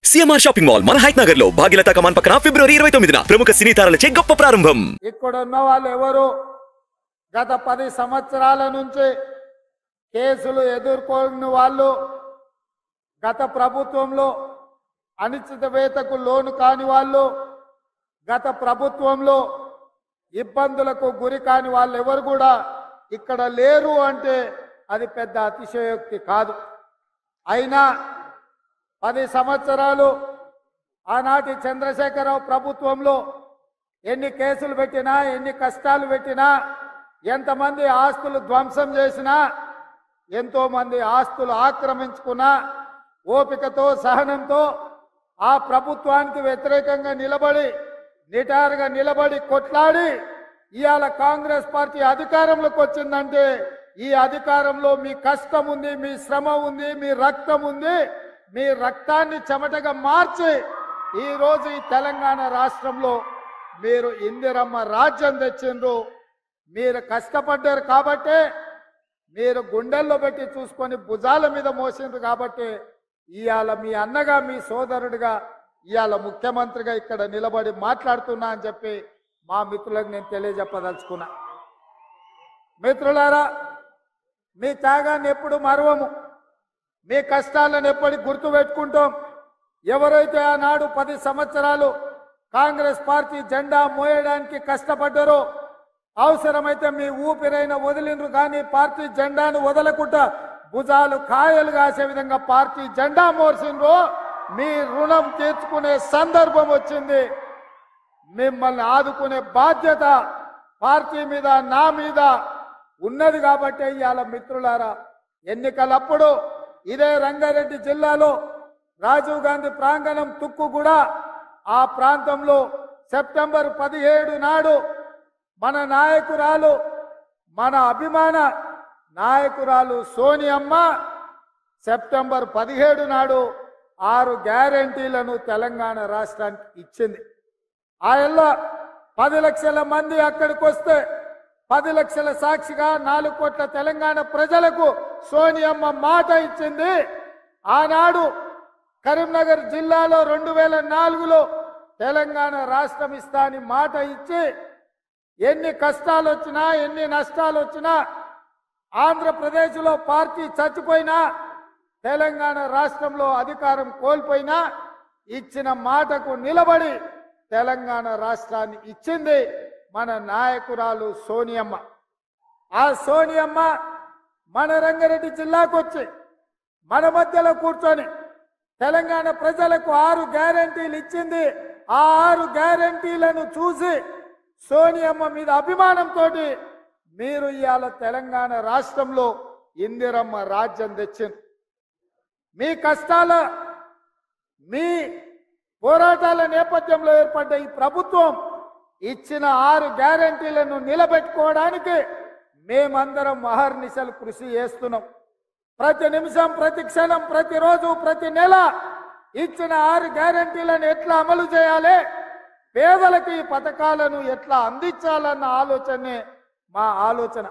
CMR shopping mall మన height Nagar లో భాగ్యలతా కమాన్ పక్కన ఫిబ్రవరి 29న ప్రముఖ సినీ తారలచే గొప్ప ప్రారంభం. ఇక్కడ ఉన్న వాళ్ళు ఎవరు గత 10 సంవత్సరాల నుంచి కేసులు ఎదుర్కొన్న వాళ్ళు, గత ప్రభుత్వంలో అనిశ్చితవేతకు లోను కాని వాళ్ళు, గత ప్రభుత్వంలో ఇబ్బందులకు గురి కాని వాళ్ళు ఎవరు కూడా ఇక్కడ లేరు అంటే అది పెద్ద అతిశయోక్తి కాదు. అయినా 10 సంవత్సరాలు ఆనాటి చంద్రశేఖరరావు ప్రభుత్వంలో ఎన్ని కేసులు పెట్టినా, ఎన్ని కష్టాలు పెట్టినా, ఎంతమంది ఆస్తులు ధ్వంసం చేసినా, ఎంతో మంది ఆస్తులు ఆక్రమించుకున్నా, ఓపికతో సహనంతో ఆ ప్రభుత్వానికి వ్యతిరేకంగా నిలబడి నిటారుగా నిలబడి కొట్లాడి ఇవాళ కాంగ్రెస్ పార్టీ అధికారంలోకి వచ్చిందంటే ఈ అధికారంలో మీ కష్టం ఉంది, మీ శ్రమ ఉంది, మీ రక్తం ఉంది. మీ రక్తాన్ని చెమటగా మార్చి ఈరోజు ఈ తెలంగాణ రాష్ట్రంలో మీరు ఇందిరమ్మ రాజ్యం తెచ్చిండ్రు. మీరు కష్టపడ్డారు కాబట్టే, మీరు గుండెల్లో పెట్టి చూసుకొని భుజాల మీద మోసిండ్రు కాబట్టి ఇవాళ మీ అన్నగా, మీ సోదరుడిగా ఇవాళ ముఖ్యమంత్రిగా ఇక్కడ నిలబడి మాట్లాడుతున్నా అని చెప్పి మా మిత్రులకు నేను తెలియజెప్పదలుచుకున్నా. మిత్రులారా, మీ త్యాగాన్ని ఎప్పుడు మరువము, మీ కష్టాలను ఎప్పటికి గుర్తు పెట్టుకుంటాం. ఎవరైతే ఆనాడు 10 సంవత్సరాలు కాంగ్రెస్ పార్టీ జెండా మోయడానికి కష్టపడ్డారో, అవసరమైతే మీ ఊపిరైన వదిలిండ్రు కానీ పార్టీ జెండాను వదలకుండా భుజాలు కాయలు కాసే విధంగా పార్టీ జెండా మోర్చిండ్రు. మీ రుణం తీర్చుకునే సందర్భం వచ్చింది. మిమ్మల్ని ఆదుకునే బాధ్యత పార్టీ మీద, నా మీద ఉన్నది కాబట్టి ఇవాళ మిత్రులారా, ఎన్నికలప్పుడు ఇదే రంగారెడ్డి జిల్లాలో రాజీవ్ గాంధీ ప్రాంగణం తుక్కుగూడ ఆ ప్రాంతంలో సెప్టెంబర్ 17 నాడు మన నాయకురాలు, మన అభిమాన నాయకురాలు సోనియమ్మ సెప్టెంబర్ 17 నాడు 6 గ్యారెంటీలను తెలంగాణ రాష్ట్రానికి ఇచ్చింది. ఆయనలో 10 లక్షల మంది అక్కడికి వస్తే 10 లక్షల సాక్షిగా 4 కోట్ల తెలంగాణ ప్రజలకు సోనియమ్మ మాట ఇచ్చింది. ఆనాడు కరీంనగర్ జిల్లాలో 2004లో తెలంగాణ రాష్ట్రం ఇస్తా అని మాట ఇచ్చి ఎన్ని కష్టాలు వచ్చినా, ఎన్ని నష్టాలు వచ్చినా, ఆంధ్రప్రదేశ్లో పార్టీ చచ్చిపోయినా, తెలంగాణ రాష్ట్రంలో అధికారం కోల్పోయినా ఇచ్చిన మాటకు నిలబడి తెలంగాణ రాష్ట్రాన్ని ఇచ్చింది మన నాయకురాలు సోనియమ్మ. ఆ సోనియమ్మ మన రంగారెడ్డి జిల్లాకు వచ్చి మన మధ్యలో కూర్చొని తెలంగాణ ప్రజలకు 6 గ్యారెంటీలు ఇచ్చింది. ఆ 6 గ్యారెంటీలను చూసి సోనియమ్మ మీద అభిమానంతో మీరు ఇవాళ తెలంగాణ రాష్ట్రంలో ఇందిరమ్మ రాజ్యం తెచ్చింది. మీ కష్టాల, మీ పోరాటాల నేపథ్యంలో ఏర్పడ్డ ఈ ప్రభుత్వం ఇచ్చిన 6 గ్యారెంటీలను నిలబెట్టుకోవడానికి మేమందరం అహర్నిశలు కృషి చేస్తున్నాం. ప్రతి నిమిషం, ప్రతి క్షణం, ప్రతిరోజు, ప్రతి నెల ఇచ్చిన 6 గ్యారెంటీలను ఎట్లా అమలు చేయాలి, పేదలకు ఈ పథకాలను ఎట్లా అందించాలన్న ఆలోచనే మా ఆలోచన.